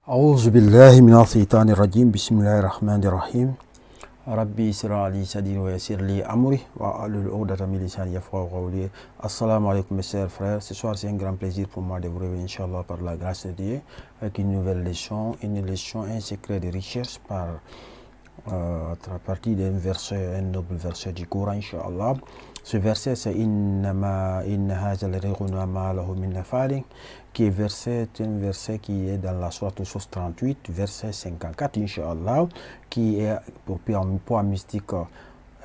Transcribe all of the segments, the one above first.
أعوذ بالله من الشيطان الرجيم بسم الله الرحمن الرحيم ربي اسرع لي صدري ويسر لي أمري واحلل عقدة من لساني يفقهوا قولي. Assalamu alaikum mes chers frères. Ce soir c'est un grand plaisir pour moi de vous réveiller Inch'Allah par la grâce de Dieu avec une nouvelle leçon, un secret de richesse à partir d'un verset, un noble verset du Coran Inch'Allah. Ce verset c'est qui est un verset qui est dans la sourate 38, verset 54 Inch'Allah, qui est pour poids mystique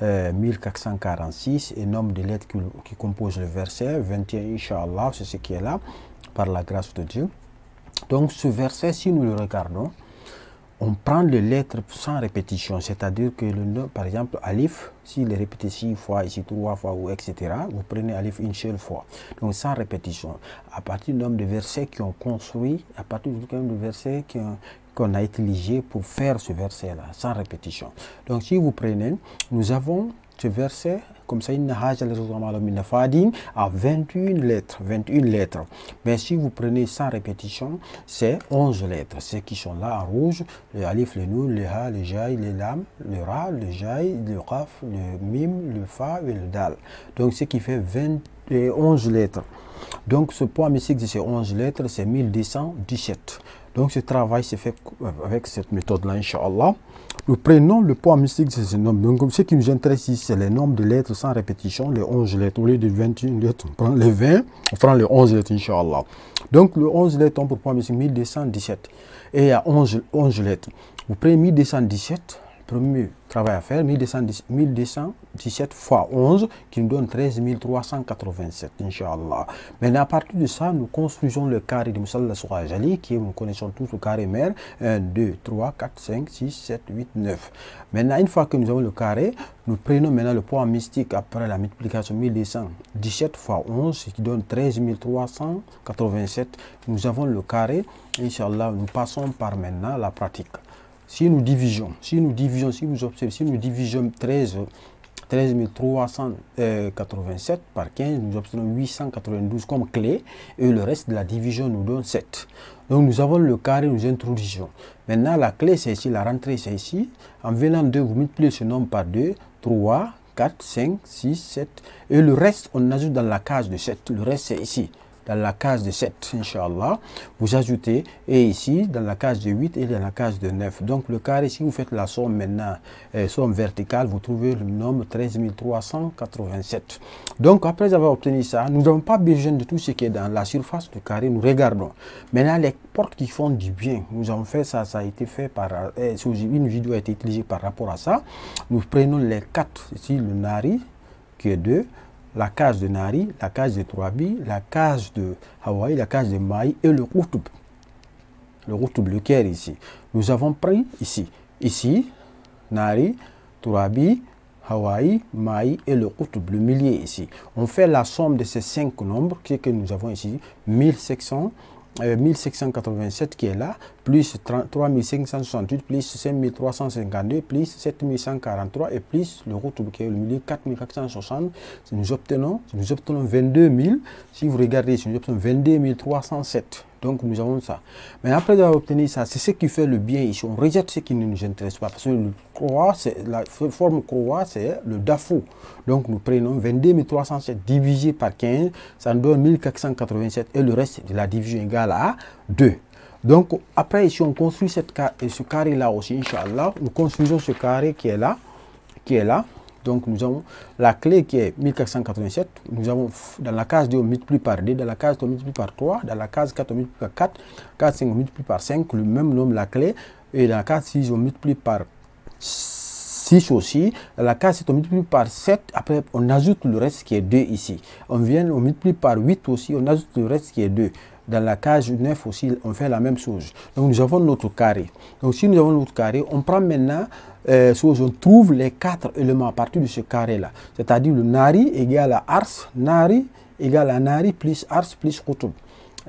1446 et nombre de lettres qui composent le verset 21 Inch'Allah, c'est ce qui est là par la grâce de Dieu. Donc ce verset, si nous le regardons, on prend les lettres sans répétition, c'est-à-dire que le nom, par exemple, alif, s'il est répété 6 fois, ici 3 fois, ou etc., vous prenez alif une seule fois, donc sans répétition. À partir du nombre de versets qui ont construit, à partir du nombre de versets qu'on a utilisé pour faire ce verset-là, sans répétition. Donc si vous prenez, nous avons ce verset, comme ça, à 21 lettres. Mais si vous prenez sans répétition, c'est 11 lettres. Ceux qui sont là en rouge, le alif, le noun, le ha, le jaï, le lam, le ra, le jaï, le qaf, le mim, le fa et le dal. Donc ce qui fait 11 lettres. Donc ce poids mystique de ces 11 lettres, c'est 1217. Donc ce travail se fait avec cette méthode-là, Inch'Allah. Nous prenons le poids mystique de ces nombres. Donc ce qui nous intéresse ici, c'est le nombre de lettres sans répétition, les 11 lettres. Au lieu de 21 lettres, on prend les 20, on prend les 11 lettres, Inch'Allah. Donc le 11 lettres, on peut prendre ici 1217. Et il y a 11 lettres. Vous prenez 1217. Premier travail à faire, 1217 fois 11 qui nous donne 13 387 Inch'Allah. Maintenant à partir de ça, nous construisons le carré de Moussala Sourajali qui est, nous connaissons tous le carré mère, 1, 2, 3, 4, 5, 6, 7, 8, 9. Maintenant une fois que nous avons le carré, nous prenons maintenant le poids mystique après la multiplication 1217 fois 11 qui donne 13 387. Nous avons le carré, Inch'Allah, nous passons par maintenant la pratique. Si nous divisions 13 387 par 15, nous obtenons 892 comme clé et le reste de la division nous donne 7. Donc nous avons le carré, nous introduisons. Maintenant la clé c'est ici, la rentrée c'est ici. En venant 2, vous multipliez ce nombre par 2, 3, 4, 5, 6, 7. Et le reste, on ajoute dans la case de 7. Le reste c'est ici. Dans la case de 7, Inch'Allah, vous ajoutez, et ici, dans la case de 8 et dans la case de 9. Donc, le carré, si vous faites la somme maintenant, somme verticale, vous trouvez le nombre 13 387. Donc, après avoir obtenu ça, nous n'avons pas besoin de tout ce qui est dans la surface du carré, nous regardons. Maintenant, les portes qui font du bien, nous avons fait ça, ça a été fait par, une vidéo a été utilisée par rapport à ça. Nous prenons les 4, ici, le nari, qui est 2. La case de Nari, la case de Tourabi, la case de Hawaï, la case de Maï et le Qutb. Le Qutb, le Caire ici. Nous avons pris ici, Nari, Tourabi, Hawaï, Maï et le Qutb, le millier ici. On fait la somme de ces 5 nombres que nous avons ici, 1787 qui est là, plus 3568, plus 5352, plus 7143 et plus le Qutb qui est le milieu 4460. Nous obtenons 22 000. Si vous regardez ici, nous obtenons 22 307. Donc nous avons ça. Mais après avoir obtenu ça, c'est ce qui fait le bien ici. On rejette ce qui ne nous intéresse pas. Parce que le croix, la forme croix, c'est le dafou. Donc nous prenons 22 307 divisé par 15, ça nous donne 1487 et le reste de la division égale à 2. Donc après ici on construit ce carré là aussi, Inch'Allah. Nous construisons ce carré qui est là. Donc nous avons la clé qui est 1487. Nous avons dans la case 2 on multiplie par 2, dans la case 3 on multiplie par 3, dans la case 4 on multiplie par 4, case 5 on multiplie par 5, le même nombre la clé. Et dans la case 6 on multiplie par 6 aussi. Dans la case 7 on multiplie par 7. Après on ajoute le reste qui est 2 ici. On multiplie par 8 aussi, on ajoute le reste qui est 2. Dans la case 9 aussi, on fait la même chose. Donc nous avons notre carré. Donc si nous avons notre carré, on prend maintenant, on trouve les 4 éléments à partir de ce carré-là. C'est-à-dire le nari égale à ars, nari égale à nari plus ars plus qutb.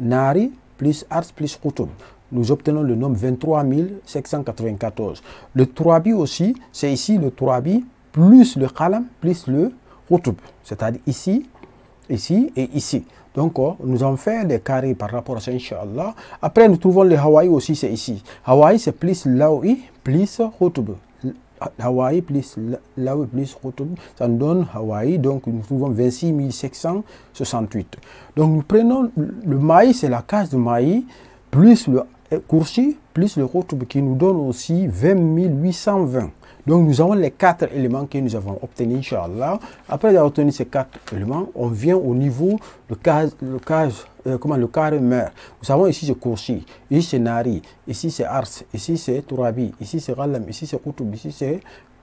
Nari plus ars plus qutb. Nous obtenons le nombre 23 794. Le Tourabi aussi, c'est ici le Tourabi plus le qalam plus le qutb. C'est-à-dire ici, ici et ici. Donc, nous allons faire des carrés par rapport à ça, Inch'Allah. Après, nous trouvons le Hawaï aussi, c'est ici. Hawaï, c'est plus Laoui, plus Rotoub. Hawaï plus Laoui plus Rotoub, ça nous donne Hawaï. Donc, nous trouvons 26 768. Donc, nous prenons le Maï, c'est la case de Maï, plus le Kourchi, plus le Rotoub qui nous donne aussi 20 820. Donc, nous avons les 4 éléments que nous avons obtenus, Inch'Allah. Après avoir obtenu ces 4 éléments, on vient au niveau le carré mère. Nous avons ici c'est Kourchi, ici c'est Nari, ici c'est Ars, ici c'est Tourabi, ici c'est Ghalam, ici c'est Koutoub, ici c'est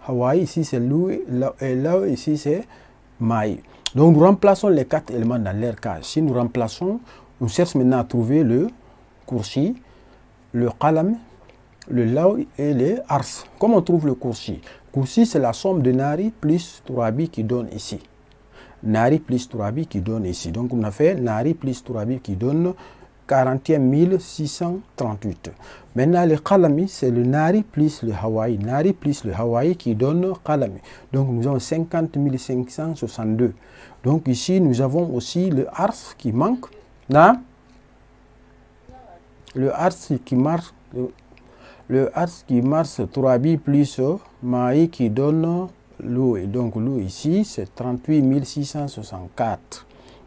Hawaï, ici c'est Louis, ici c'est Maï. Donc, nous remplaçons les 4 éléments dans leur case. Si nous remplaçons, on cherche maintenant à trouver le Kourchi, le Ghalam, le Lao et les Ars. Comment on trouve le Kourchi? Kourchi, c'est la somme de Nari plus Tourabi qui donne ici. Nari plus Tourabi qui donne ici. Donc, on a fait Nari plus Tourabi qui donne 41 638. Maintenant, le Khalami, c'est le Nari plus le Hawaï. Nari plus le Hawaï qui donne Khalami. Donc, nous avons 50 562. Donc, ici, nous avons aussi le Ars qui manque. Là, le Ars qui marche. Le Ars qui marche Tourabi plus Maï qui donne l'eau. Et donc l'eau ici, c'est 38 664.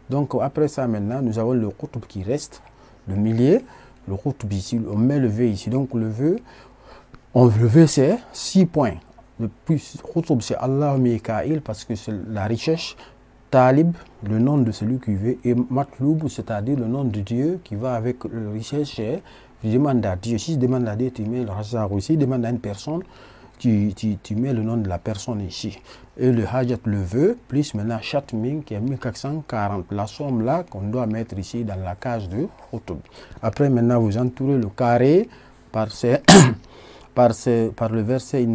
Donc après ça maintenant, nous avons le Koutoub qui reste, le millier. Le Koutoub ici, on met le V ici. Donc le V c'est 6 points. Le plus Koutoub c'est Allah Mikaïl parce que c'est la richesse. Talib, le nom de celui qui veut. Et Matloub, c'est-à-dire le nom de Dieu qui va avec la richesse. Je demande à Dieu. Si je demande à Dieu, tu mets le hasard aussi. Si je demande à une personne, tu mets le nom de la personne ici. Et le Hajat le veut, plus maintenant Chatming qui est 1440. La somme là qu'on doit mettre ici dans la case de Koutoub. Après maintenant, vous entourez le carré par le verset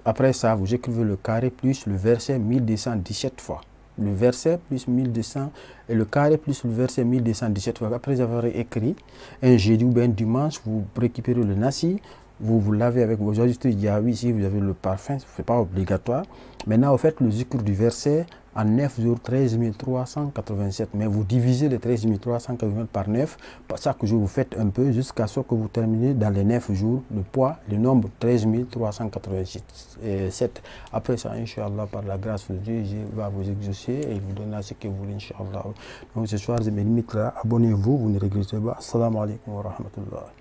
Après ça, vous écrivez le carré plus le verset 1217 fois. Le verset plus 1200 et le carré plus le verset 1217 fois. Après avoir écrit un jeudi ou bien un dimanche, vous récupérez le nasi, vous lavez avec vos ajustés diawi, si vous avez le parfum, ce n'est pas obligatoire. Maintenant, vous faites le zikr du verset en 9 jours, 13 387. Mais vous divisez les 13 387 par 9. Chaque jour, vous faites un peu jusqu'à ce que vous terminez dans les 9 jours le poids, le nombre 13 387. Après ça, Inch'Allah, par la grâce de Dieu, je vais vous exaucer et vous donner ce que vous voulez, Inch'Allah. Donc ce soir, je me limite là. Abonnez-vous, vous ne regrettez pas. Assalamu alaikum wa rahmatullah.